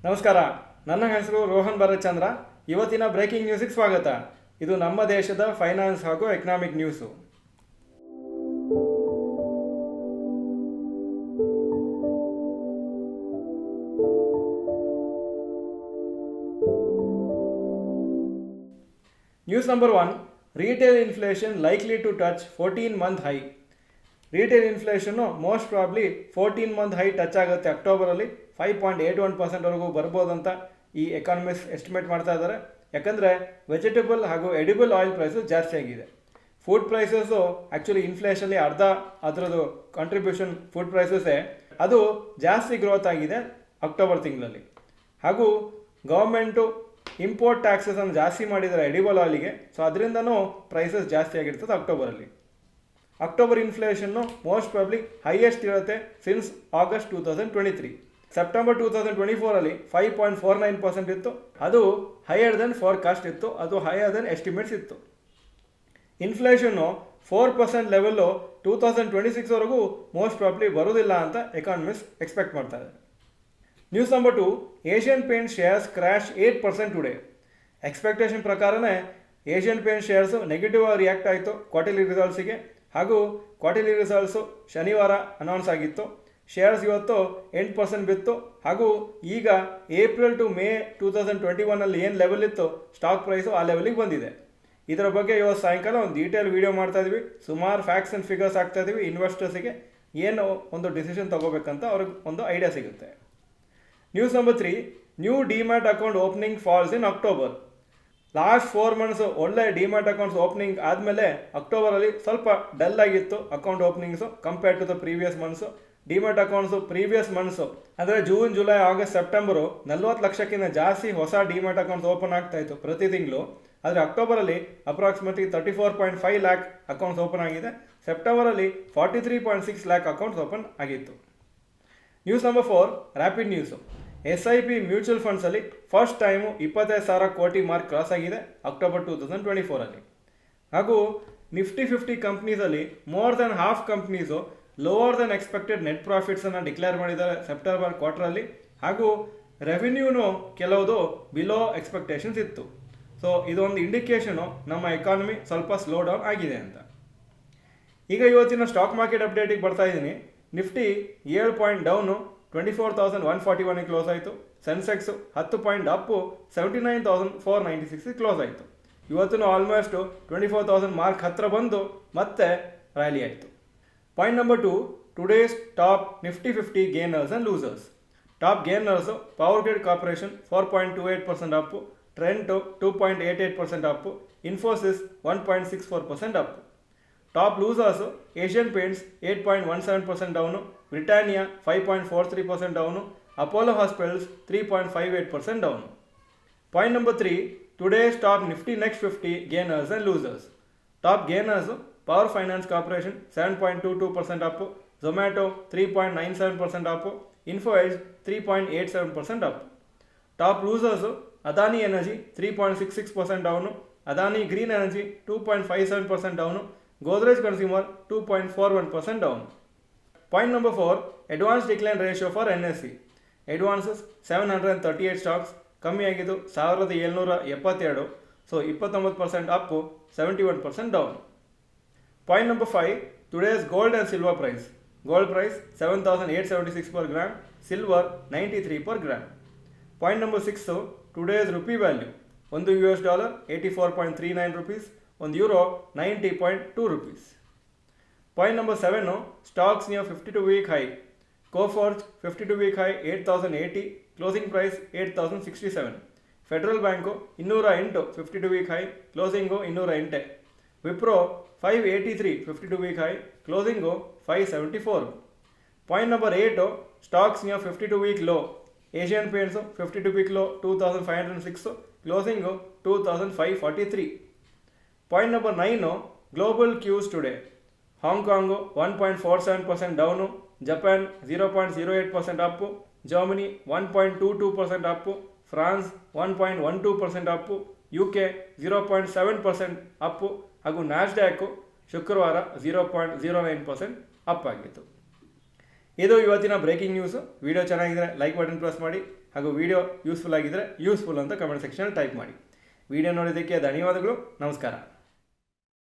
ನಮಸ್ಕಾರ, ನನ್ನ ಹೆಸರು ರೋಹನ್ ಭರತ್ ಚಂದ್ರ. ಇವತ್ತಿನ ಬ್ರೇಕಿಂಗ್ ನ್ಯೂಸಿಗೆ ಸ್ವಾಗತ. ಇದು ನಮ್ಮ ದೇಶದ ಫೈನಾನ್ಸ್ ಹಾಗೂ economic news. News number 1, retail inflation likely to touch 14-month high. Retail ಇನ್ಫ್ಲೇಷನ್ನು most probably 14-month high touch ಆಗುತ್ತೆ. ಅಕ್ಟೋಬರಲ್ಲಿ 5.81% ಬರ್ಬೋದು ಅಂತ ಈ ಎಕಾನಮಿಸ್ಟ್ ಎಸ್ಟಿಮೇಟ್ ಮಾಡ್ತಾ ಇದ್ದಾರೆ. ಯಾಕಂದರೆ ವೆಜಿಟೇಬಲ್ ಹಾಗೂ ಎಡಿಬಲ್ ಆಯಿಲ್ ಪ್ರೈಸಸ್ ಜಾಸ್ತಿ ಆಗಿದೆ. ಫುಡ್ ಪ್ರೈಸಸ್ಸು ಆ್ಯಕ್ಚುಲಿ ಇನ್ಫ್ಲೇಷನ್ಲಿ ಅರ್ಧ ಅದರದ್ದು ಕಾಂಟ್ರಿಬ್ಯೂಷನ್ ಫುಡ್ ಪ್ರೈಸಸ್ಸೇ, ಅದು ಜಾಸ್ತಿ ಗ್ರೋತ್ ಆಗಿದೆ ಅಕ್ಟೋಬರ್ ತಿಂಗಳಲ್ಲಿ. ಹಾಗೂ ಗೌರ್ಮೆಂಟು ಇಂಪೋರ್ಟ್ ಟ್ಯಾಕ್ಸಸನ್ನು ಜಾಸ್ತಿ ಮಾಡಿದ್ದಾರೆ ಎಡಿಬಲ್ ಆಯಿಲಿಗೆ, ಸೊ ಅದರಿಂದನೂ ಪ್ರೈಸಸ್ ಜಾಸ್ತಿ ಆಗಿರ್ತದೆ ಅಕ್ಟೋಬರಲ್ಲಿ. October inflation most probably highest ಇರುತ್ತೆ ಸಿನ್ಸ್ ಆಗಸ್ಟ್ 2023. ಸೆಪ್ಟೆಂಬರ್ 2024 5.49% ಇತ್ತು. ಅದು ಹೈಯರ್ ದೆನ್ ಫಾರ್ಕಾಸ್ಟ್ ಇತ್ತು, ಅದು ಹೈಯರ್ ದೆನ್ ಎಸ್ಟಿಮೇಟ್ಸ್ ಇತ್ತು. ಇನ್ಫ್ಲೇಷನ್ನು 4% ಲೆವೆಲ್ಲು 2026 ಮೋಸ್ಟ್ ಪ್ರಾಬ್ಲಿ ಬರೋದಿಲ್ಲ ಅಂತ ಎಕಾನಮಿಸ್ಟ್ ಎಕ್ಸ್ಪೆಕ್ಟ್ ಮಾಡ್ತಾರೆ. News number 2, Asian paint shares crash 8% today. Expectation ಪ್ರಕಾರನೇ ಏಷ್ಯನ್ ಪೇಂಟ್ ಶೇರ್ಸು ನೆಗೆಟಿವ್ ಆಗಿ ರಿಯಾಕ್ಟ್ ಆಯಿತು ಕ್ವಾರ್ಟರ್ಲಿ ರಿಸಲ್ಟ್ಸಿಗೆ. ಹಾಗೂ ಕ್ವಾರ್ಟರ್ಲಿ ರಿಸಲ್ಟ್ಸು ಶನಿವಾರ ಅನೌನ್ಸ್ ಆಗಿತ್ತು. ಶೇರ್ಸ್ ಇವತ್ತು 8% ಬಿತ್ತು. ಹಾಗೂ ಈಗ ಏಪ್ರಿಲ್ ಟು ಮೇ 2021 ಏನು ಲೆವೆಲ್ ಇತ್ತು ಸ್ಟಾಕ್ ಪ್ರೈಸು ಆ ಲೆವೆಲಿಗೆ ಬಂದಿದೆ. ಇದರ ಬಗ್ಗೆ ಇವತ್ತು ಸಾಯಂಕಾಲ ಒಂದು ಡೀಟೇಲ್ ವೀಡಿಯೋ ಮಾಡ್ತಾ ಇದ್ವಿ. ಸುಮಾರು ಫ್ಯಾಕ್ಟ್ಸ್ ಆ್ಯಂಡ್ ಫಿಗರ್ಸ್ ಆಗ್ತಾ ಇದ್ವಿ. ಇನ್ವೆಸ್ಟರ್ಸಿಗೆ ಏನು ಒಂದು ಡಿಸಿಷನ್ ತೊಗೋಬೇಕಂತ ಅವ್ರಿಗೆ ಒಂದು ಐಡಿಯಾ ಸಿಗುತ್ತೆ. News number 3, new demat account opening falls in October. Last 4 months ಒಳ್ಳೆ ಡಿಮ್ಯಾಟ್ ಅಕೌಂಟ್ಸ್ ಓಪನಿಂಗ್ ಆದಮೇಲೆ ಅಕ್ಟೋಬರಲ್ಲಿ ಸ್ವಲ್ಪ ಡಲ್ ಆಗಿತ್ತು account openings compare to the previous months. Demat accounts previous months ಅಂದರೆ ಜೂನ್, ಜುಲೈ, ಆಗಸ್ಟ್, ಸೆಪ್ಟೆಂಬರು 40 ಲಕ್ಷಕ್ಕಿಂತ ಜಾಸ್ತಿ ಹೊಸ ಡಿಮ್ಯಾಟ್ ಅಕೌಂಟ್ಸ್ ಓಪನ್ ಆಗ್ತಾಯಿತ್ತು ಪ್ರತಿ ತಿಂಗಳು. ಆದರೆ ಅಕ್ಟೋಬರಲ್ಲಿ ಅಪ್ರಾಕ್ಸಿಮೇಟ್ಲಿ 34.5 lakh ಅಕೌಂಟ್ಸ್ ಓಪನ್ ಆಗಿದೆ. ಸೆಪ್ಟೆಂಬರಲ್ಲಿ 43.6 lakh ಅಕೌಂಟ್ಸ್ ಓಪನ್ ಆಗಿತ್ತು. News number 4, rapid news. SIP mutual ಫಂಡ್ಸಲ್ಲಿ ಫಸ್ಟ್ ಟೈಮು 25,000 ಕೋಟಿ ಮಾರ್ಕ್ ಕ್ರಾಸ್ ಆಗಿದೆ ಅಕ್ಟೋಬರ್ 2024. ಹಾಗೂ ನಿಫ್ಟಿ 50 ಕಂಪ್ನೀಸಲ್ಲಿ more than half companies lower than expected net ಪ್ರಾಫಿಟ್ಸನ್ನು ಡಿಕ್ಲೇರ್ ಮಾಡಿದ್ದಾರೆ ಸೆಪ್ಟೆಂಬರ್ ಕ್ವಾರ್ಟರಲ್ಲಿ. ಹಾಗೂ ರೆವಿನ್ಯೂನು ಕೆಲವುದು ಬಿಲೋ ಎಕ್ಸ್ಪೆಕ್ಟೇಷನ್ಸ್ ಇತ್ತು. ಸೊ ಇದೊಂದು ಇಂಡಿಕೇಷನು ನಮ್ಮ ಎಕಾನಮಿ ಸ್ವಲ್ಪ ಸ್ಲೋ ಡೌನ್ ಆಗಿದೆ ಅಂತ. ಈಗ ಇವತ್ತಿನ ಸ್ಟಾಕ್ ಮಾರ್ಕೆಟ್ ಅಪ್ಡೇಟಿಗೆ ಬರ್ತಾ ಇದ್ದೀನಿ. ನಿಫ್ಟಿ 7 ಪಾಯಿಂಟ್ ಡೌನು 24,141 ಕ್ಲೋಸ್ ಆಯಿತು. ಸೆನ್ಸೆಕ್ಸು 10 ಪಾಯಿಂಟ್ ಅಪ್ಪು 79,496 ಕ್ಲೋಸ್ ಆಯಿತು. ಇವತ್ತು ಆಲ್ಮೋಸ್ಟ್ 24,000 ಮಾರ್ಕ್ ಹತ್ತಿರ ಬಂದು ಮತ್ತೆ ರ್ಯಾಲಿ ಆಯಿತು. Point number 2, today's top Nifty 50 gainers and losers. Top gainers power grid corporation 4.28% up, Trent 2.88% up, Infosys 1.64% up. Top losers Asian paints 8.17% down, Britannia 5.43% down, Apollo hospitals 3.58% down. Point number 3, today's top Nifty next 50 gainers and losers. Top gainers power finance corporation 7.22% up, Zomato 3.97% up, info edge 3.87% up. Top losers Adani energy 3.66% down, Adani green energy 2.57% down, Godrej consumer 2.41% down. Point number 4, advance decline ratio for NSE. Advances 738 stocks, ಕಮ್ಮಿ ಆಗಿದ್ದು 1,772. So 29% up, 71% down. Point number 5, today's gold and silver price. Gold price 7,876 per gram, silver 93 per gram. Point number 6, today's rupee value. $1 84.39 rupees, €1 90.2 rupees. Point number 7, stocks near 52-week high. Coforge 52-week high 8,080, closing price 8,067. Federal bank 208 52-week high, closing 208. Wipro 583 52-week high, closing 574. Point number 8, stocks near 52-week low. Asian paints 52-week low 2,506, closing 2,543. Point number 9, global cues today. Hong Kong 1.47% down, Japan 0.08% up, Germany 1.22% up, France 1.12% up, UK 0.7% up. ಹಾಗೂ Nasdaq ಶುಕ್ರವಾರ 0.09% up ಆಗಿತ್ತು. ಇದು ಇವತ್ತಿನ breaking news. Video ಚೆನ್ನಾಗಿದ್ದರೆ like button press ಮಾಡಿ. ಹಾಗೂ video useful ಆಗಿದ್ದರೆ useful ಅಂತ ಕಮೆಂಟ್ ಸೆಕ್ಷನಲ್ಲಿ ಟೈಪ್ ಮಾಡಿ. ವಿಡಿಯೋ ನೋಡಿದ್ದಕ್ಕೆ ಧನ್ಯವಾದಗಳು. ನಮಸ್ಕಾರ.